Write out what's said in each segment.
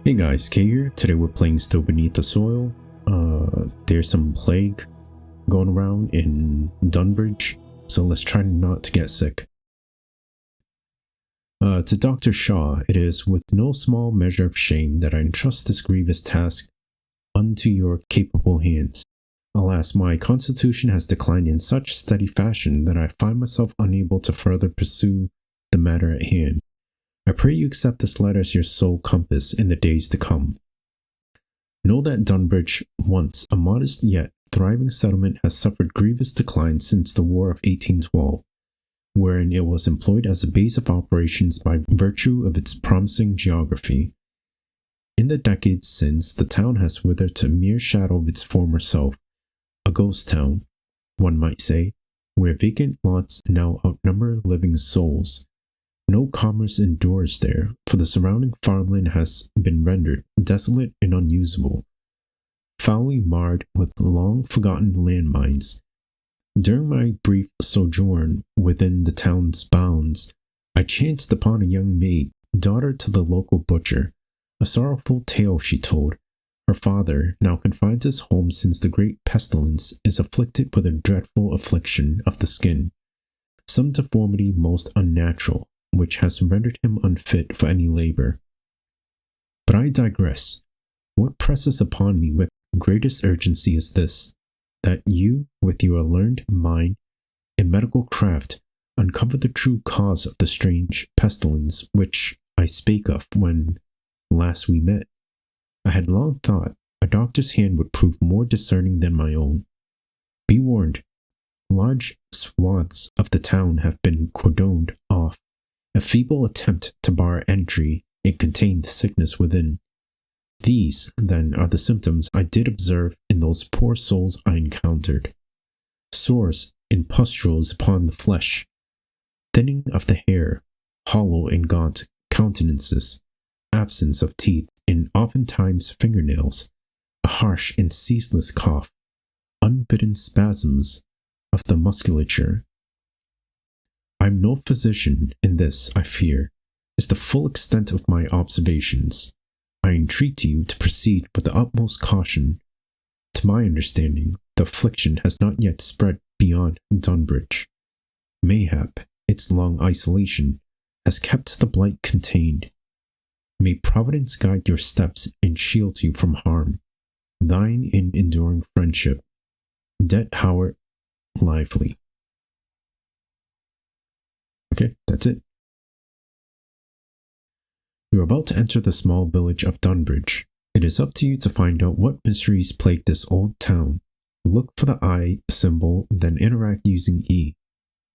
Hey guys, Kay here. Today we're playing Still Beneath the Soil. There's some plague going around in Dunbridge, so let's try not to get sick. To Dr. Shaw, it is with no small measure of shame that I entrust this grievous task unto your capable hands. Alas, my constitution has declined in such steady fashion that I find myself unable to further pursue the matter at hand. I pray you accept this letter as your sole compass in the days to come. Know that Dunbridge, once a modest yet thriving settlement, has suffered grievous decline since the War of 1812, wherein it was employed as a base of operations by virtue of its promising geography. In the decades since, the town has withered to a mere shadow of its former self, a ghost town, one might say, where vacant lots now outnumber living souls. No commerce endures there, for the surrounding farmland has been rendered desolate and unusable, foully marred with long-forgotten landmines. During my brief sojourn within the town's bounds, I chanced upon a young maid, daughter to the local butcher. A sorrowful tale she told. Her father, now confined to his home since the great pestilence, is afflicted with a dreadful affliction of the skin, some deformity most unnatural, which has rendered him unfit for any labor. But I digress. What presses upon me with greatest urgency is this, that you, with your learned mind and medical craft, uncover the true cause of the strange pestilence which I spake of when last we met. I had long thought a doctor's hand would prove more discerning than my own. Be warned, large swaths of the town have been cordoned off. A feeble attempt to bar entry and contain the sickness within. These, then, are the symptoms I did observe in those poor souls I encountered. Sores and pustules upon the flesh, thinning of the hair, hollow and gaunt countenances, absence of teeth and oftentimes fingernails, a harsh and ceaseless cough, unbidden spasms of the musculature. I am no physician, and this, I fear, is the full extent of my observations. I entreat you to proceed with the utmost caution. To my understanding, the affliction has not yet spread beyond Dunbridge. Mayhap its long isolation has kept the blight contained. May Providence guide your steps and shield you from harm. Thine in enduring friendship, Det Howard Lively. Okay, that's it. You're about to enter the small village of Dunbridge. It is up to you to find out what mysteries plague this old town. Look for the I symbol, then interact using E.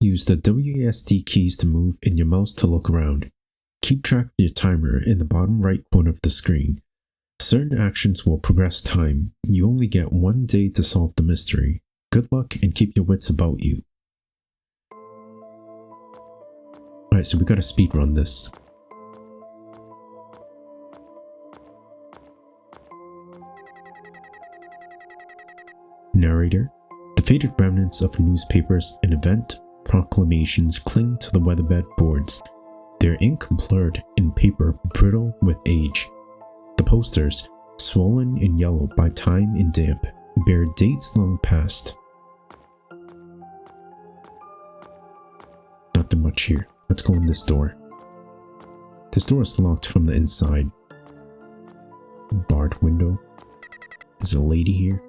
Use the WASD keys to move and your mouse to look around. Keep track of your timer in the bottom right corner of the screen. Certain actions will progress time. You only get 1 day to solve the mystery. Good luck and keep your wits about you. Alright, so we gotta speedrun this. Narrator. The faded remnants of newspapers and event proclamations cling to the weatherbed boards, their ink blurred in paper brittle with age. The posters, swollen and yellow by time and damp, bear dates long past. Nothing much here. Let's go in this door. This door is locked from the inside. Barred window. There's a lady here.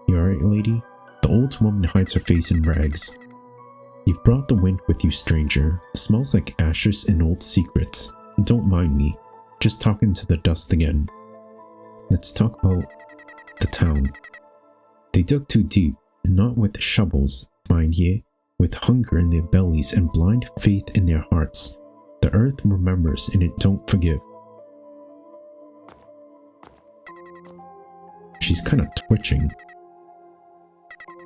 You alright, lady? The old woman hides her face in rags. You've brought the wind with you, stranger. It smells like ashes and old secrets. Don't mind me. Just talking to the dust again. Let's talk about the town. They dug too deep, not with shovels, mind ye, with hunger in their bellies and blind faith in their hearts. The earth remembers and it don't forgive. She's kind of twitching.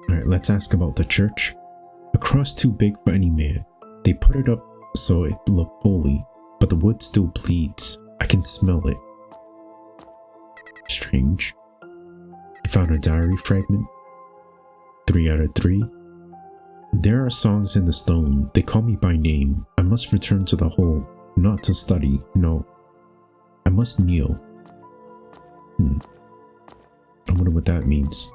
Alright, let's ask about the church. A cross too big for any man. They put it up so it looked holy, but the wood still bleeds. I can smell it. Strange. You found a diary fragment? 3 out of 3. There are songs in the stone. They call me by name. I must return to the hole, not to study. No. I must kneel. I wonder what that means.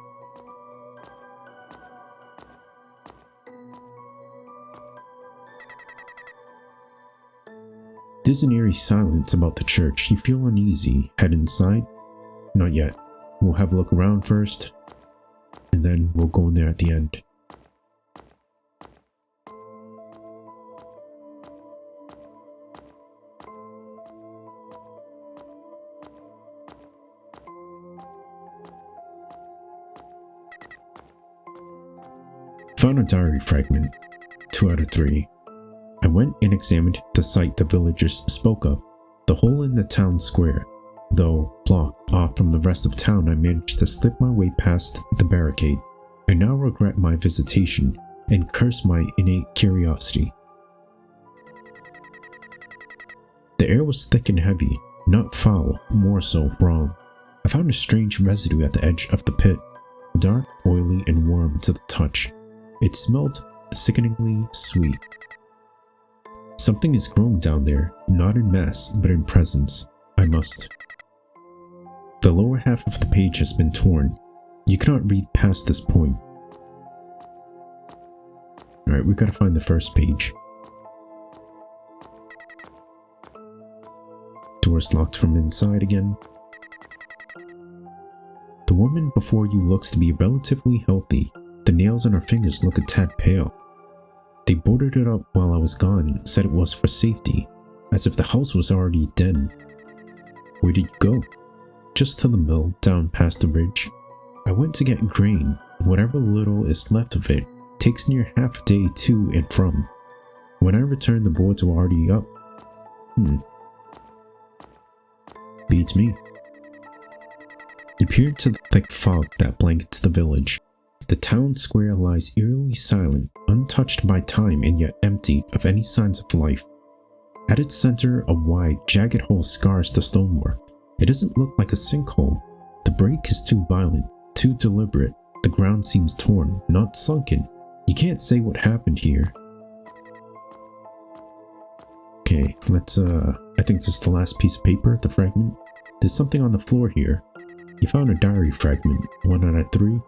There's an eerie silence about the church. You feel uneasy. Head inside? Not yet. We'll have a look around first, and then we'll go in there at the end. Found a diary fragment. 2 out of 3. I went and examined the site the villagers spoke of, the hole in the town square. Though blocked off from the rest of town, I managed to slip my way past the barricade. I now regret my visitation and curse my innate curiosity. The air was thick and heavy, not foul, more so wrong. I found a strange residue at the edge of the pit, dark, oily, and warm to the touch. It smelled sickeningly sweet. Something is growing down there, not in mass, but in presence. I must. The lower half of the page has been torn. You cannot read past this point. Alright, we gotta find the first page. Door's locked from inside again. The woman before you looks to be relatively healthy. The nails on her fingers look a tad pale. They boarded it up while I was gone and said it was for safety, as if the house was already dead. Where did you go? Just to the mill, down past the ridge. I went to get grain. Whatever little is left of it takes near half a day to and from. When I returned, the boards were already up. Beats me. You peered to the thick fog that blankets the village. The town square lies eerily silent, untouched by time and yet empty of any signs of life. At its center, a wide, jagged hole scars the stonework. It doesn't look like a sinkhole. The break is too violent, too deliberate. The ground seems torn, not sunken. You can't say what happened here. Okay, let's I think this is the last piece of paper, the fragment. There's something on the floor here. You found a diary fragment, 1 out of 3.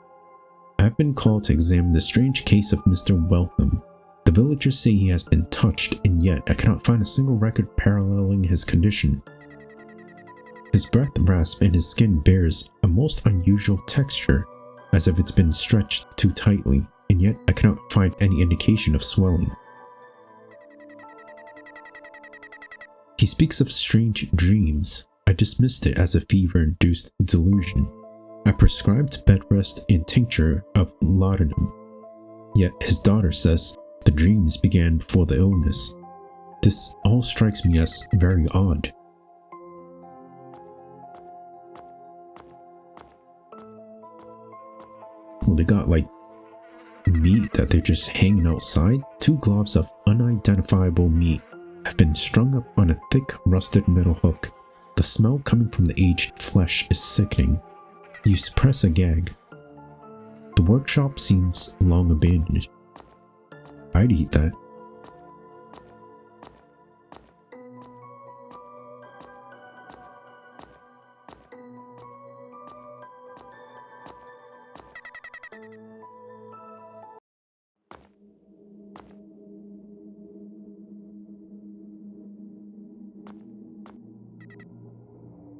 I've been called to examine the strange case of Mr. Welcome. The villagers say he has been touched, and yet I cannot find a single record paralleling his condition. His breath rasps and his skin bears a most unusual texture, as if it's been stretched too tightly, and yet I cannot find any indication of swelling. He speaks of strange dreams. I dismissed it as a fever-induced delusion. I prescribed bed rest and tincture of laudanum. Yet his daughter says the dreams began before the illness. This all strikes me as very odd. Well, they got like meat that they're just hanging outside. 2 globs of unidentifiable meat have been strung up on a thick rusted metal hook. The smell coming from the aged flesh is sickening. You suppress a gag. The workshop seems long abandoned. I'd eat that.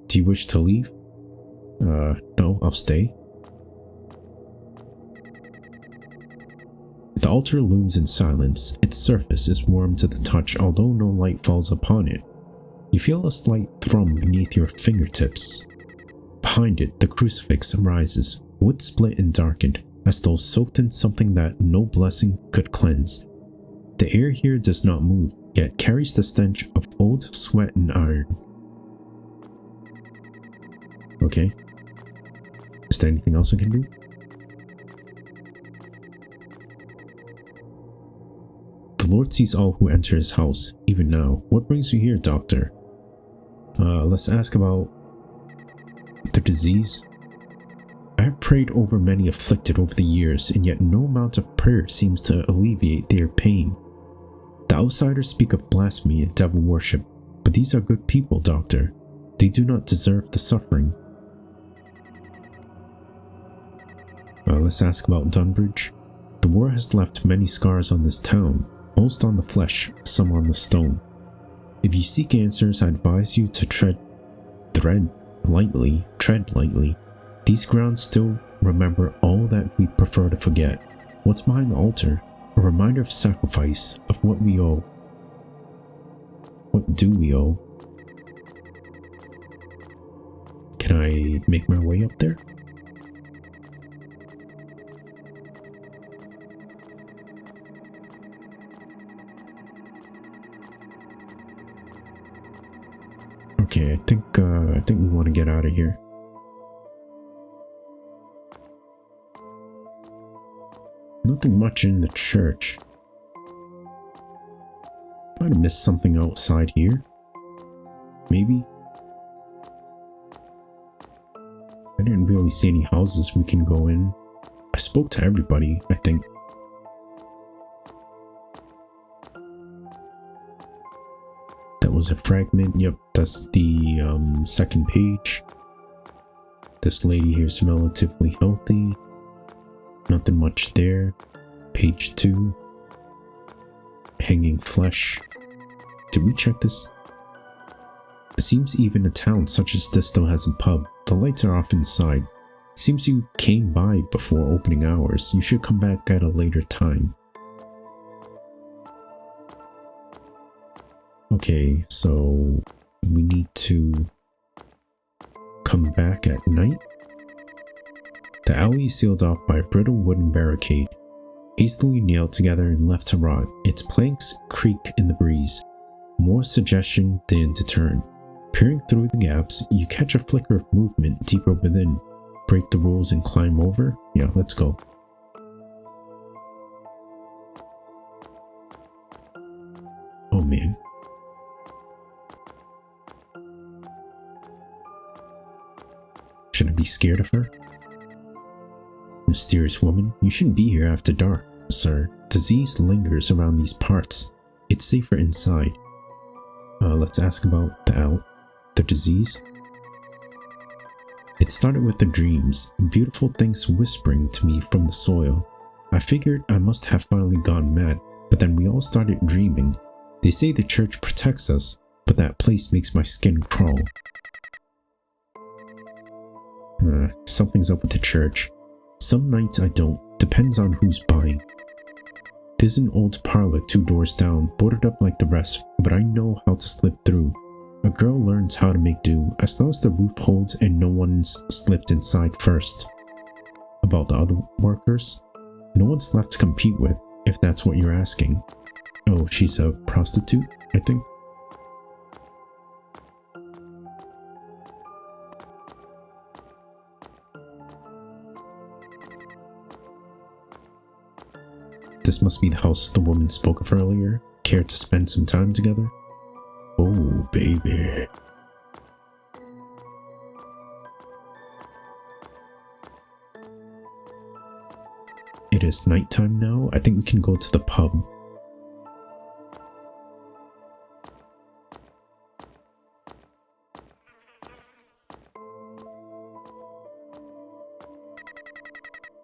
Do you wish to leave? No, I'll stay. The altar looms in silence. Its surface is warm to the touch, although no light falls upon it. You feel a slight thrum beneath your fingertips. Behind it, the crucifix rises, wood split and darkened, as though soaked in something that no blessing could cleanse. The air here does not move, yet carries the stench of old sweat and iron. Okay. Is there anything else I can do? The Lord sees all who enter his house, even now. What brings you here, doctor? Let's ask about the disease. I have prayed over many afflicted over the years, and yet no amount of prayer seems to alleviate their pain. The outsiders speak of blasphemy and devil worship, but these are good people, doctor. They do not deserve the suffering. Let's ask about Dunbridge. The war has left many scars on this town, most on the flesh, some on the stone. If you seek answers, I advise you to tread lightly. These grounds still remember all that we prefer to forget. What's behind the altar? A reminder of sacrifice, of what we owe. What do we owe? Can I make my way up there? Okay, I think we want to get out of here. Nothing much in the church. Might have missed something outside here. Maybe. I didn't really see any houses we can go in. I spoke to everybody, I think. That was a fragment. Yep, that's the second page. This lady here is relatively healthy. Nothing much there. Page 2. Hanging flesh. Did we check this? It seems even a town such as this still has a pub. The lights are off inside. Seems you came by before opening hours. You should come back at a later time. Okay, so we need to come back at night. The alley is sealed off by a brittle wooden barricade, hastily nailed together and left to rot. Its planks creak in the breeze, more suggestion than deterrent. Peering through the gaps, you catch a flicker of movement deeper within. Break the rules and climb over? Yeah, let's go. Oh man. Should I be scared of her? Mysterious woman, you shouldn't be here after dark, sir. Disease lingers around these parts. It's safer inside. Let's ask about the disease. It started with the dreams, beautiful things whispering to me from the soil. I figured I must have finally gone mad, but then we all started dreaming. They say the church protects us, but that place makes my skin crawl. Something's up with the church. Some nights I don't, depends on who's buying. There's an old parlor 2 doors down, boarded up like the rest, but I know how to slip through. A girl learns how to make do, as long as the roof holds and no one's slipped inside first. About the other workers, no one's left to compete with, if that's what you're asking. Oh, she's a prostitute, I think. This must be the house the woman spoke of earlier. Care to spend some time together? Oh, baby. It is nighttime now. I think we can go to the pub.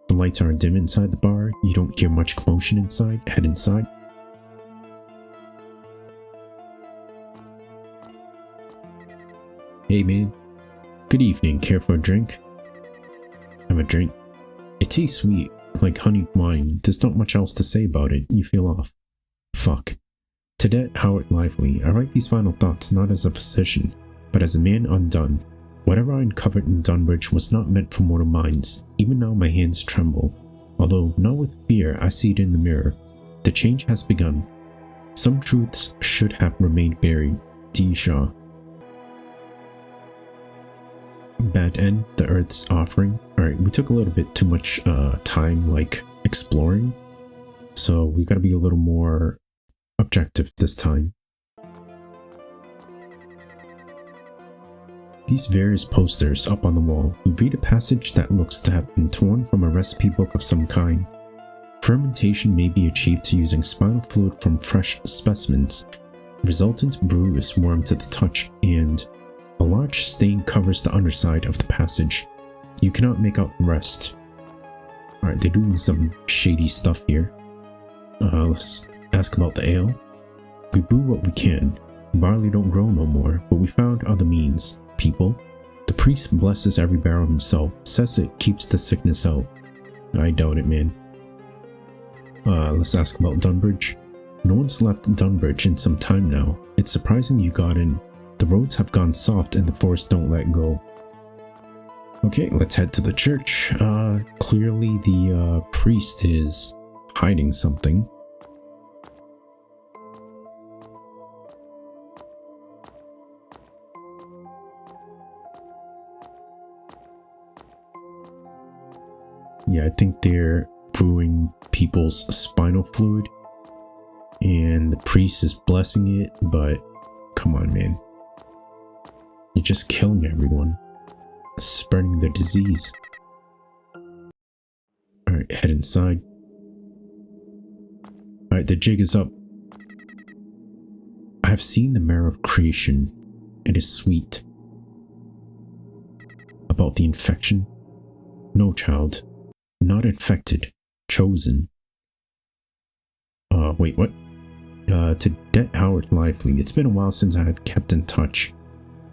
The lights are dim inside the bar. You don't hear much commotion inside. Head inside. Hey man. Good evening. Care for a drink? Have a drink. It tastes sweet, like honeyed wine. There's not much else to say about it. You feel off. Fuck. Today, Howard Lively. I write these final thoughts not as a physician, but as a man undone. Whatever I uncovered in Dunbridge was not meant for mortal minds. Even now my hands tremble. Although not with fear, I see it in the mirror. The change has begun. Some truths should have remained buried. D. Shaw. Bad end, the Earth's offering. Alright, we took a little bit too much time like exploring. So we gotta be a little more objective this time. These various posters up on the wall, you read a passage that looks to have been torn from a recipe book of some kind. Fermentation may be achieved using spinal fluid from fresh specimens. Resultant brew is warm to the touch, and a large stain covers the underside of the passage. You cannot make out the rest. Alright, they're doing some shady stuff here. Let's ask about the ale. We brew what we can. Barley don't grow no more, but we found other means. People. The priest blesses every barrel himself, says it keeps the sickness out. I doubt it, man. Let's ask about Dunbridge. No one's left Dunbridge in some time now. It's surprising you got in. The roads have gone soft and the forest don't let go. Okay, let's head to the church. Clearly the priest is hiding something. Yeah, I think they're brewing people's spinal fluid and the priest is blessing it, but come on, man. You're just killing everyone, spreading the disease. Alright, head inside. Alright, the jig is up. I have seen the marrow of creation. It is sweet. About the infection? No, child. Not infected. Chosen. Wait, what? To Det Howard Lively. It's been a while since I had kept in touch.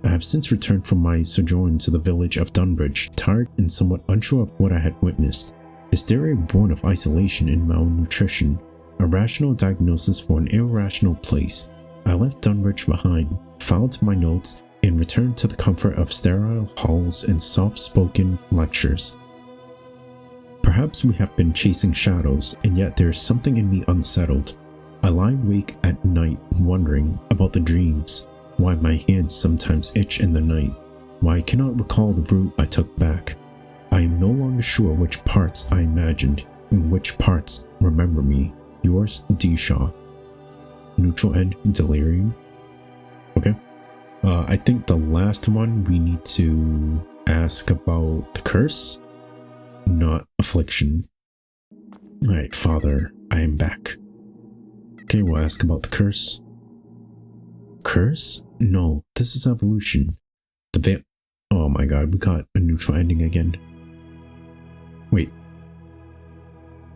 I have since returned from my sojourn to the village of Dunbridge, tired and somewhat unsure of what I had witnessed. Hysteria born of isolation and malnutrition. A rational diagnosis for an irrational place. I left Dunbridge behind, filed my notes, and returned to the comfort of sterile halls and soft-spoken lectures. Perhaps we have been chasing shadows, and yet there is something in me unsettled. I lie awake at night wondering about the dreams, why my hands sometimes itch in the night, why I cannot recall the route I took back. I am no longer sure which parts I imagined, and which parts remember me. Yours, D. Shaw. Neutral end, delirium. Okay. I think the last one we need to ask about the curse, not affliction. Alright, Father, I am back. Okay, we'll ask about the curse. Curse? No, this is evolution. The veil. Oh my god, we got a neutral ending again. Wait.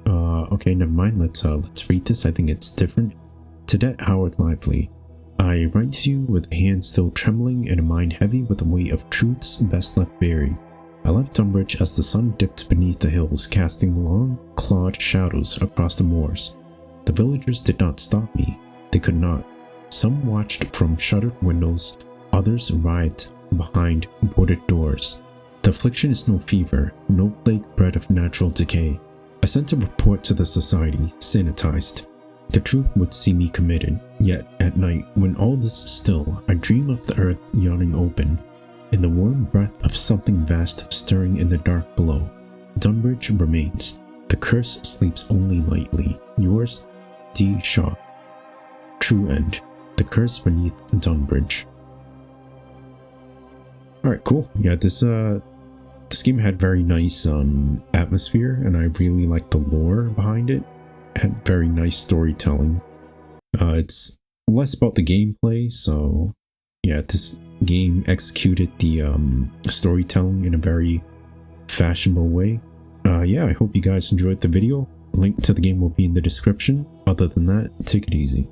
Okay, never mind. Let's read this. I think it's different. To Det Howard Lively. I write to you with a hand still trembling and a mind heavy with the weight of truths best left buried. I left Dunbridge as the sun dipped beneath the hills, casting long, clawed shadows across the moors. The villagers did not stop me. They could not. Some watched from shuttered windows, others writhed behind boarded doors. The affliction is no fever, no plague bred of natural decay. I sent a report to the society, sanitized. The truth would see me committed, yet at night, when all this is still, I dream of the earth yawning open, and the warm breath of something vast stirring in the dark below. Dunbridge remains. The curse sleeps only lightly. Yours, D. Shaw. True end. The curse beneath Dunbridge. Alright, cool. Yeah, this game had very nice atmosphere, and I really liked the lore behind it. It had very nice storytelling. It's less about the gameplay, so yeah, this game executed the storytelling in a very fashionable way. Yeah, I hope you guys enjoyed the video. Link to the game will be in the description. Other than that, take it easy.